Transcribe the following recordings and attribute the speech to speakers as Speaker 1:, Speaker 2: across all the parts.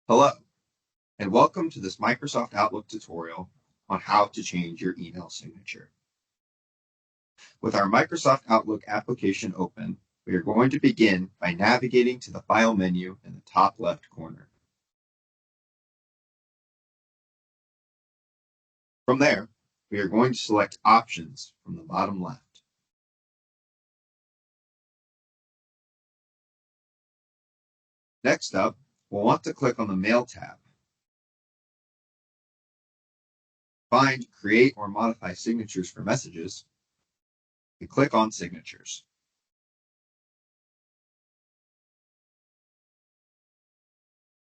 Speaker 1: Hello, and welcome to this Microsoft Outlook tutorial on how to change your email signature. With our Microsoft Outlook application open, we are going to begin by navigating to the File menu in the top left corner. From there, we are going to select Options from the bottom left. Next up, we'll want to click on the Mail tab. Find Create or Modify Signatures for Messages, and click on Signatures.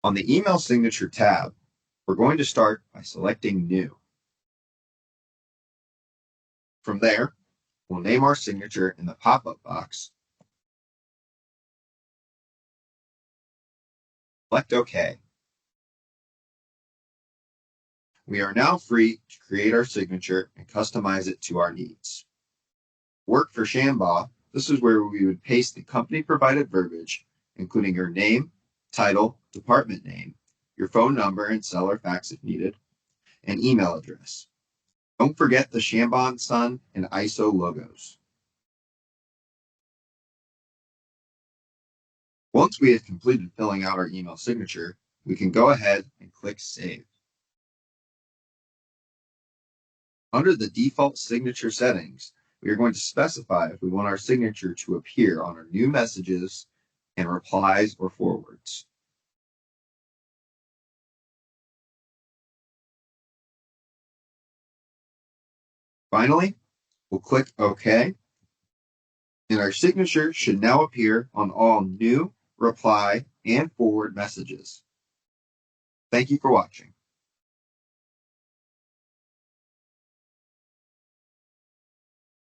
Speaker 1: On the Email Signature tab, we're going to start by selecting New. From there, we'll name our signature in the pop-up box, select OK. We are now free to create our signature and customize it to our needs. Work for Shambaugh, this is where we would paste the company-provided verbiage, including your name, title, department name, your phone number and seller fax if needed, and email address. Don't forget the Shambaugh & Son and ISO logos. Once we have completed filling out our email signature, we can go ahead and click Save. Under the default signature settings, we are going to specify if we want our signature to appear on our new messages and replies or forwards. Finally, we'll click OK, and our signature should now appear on all new, reply, and forward messages. Thank you for watching.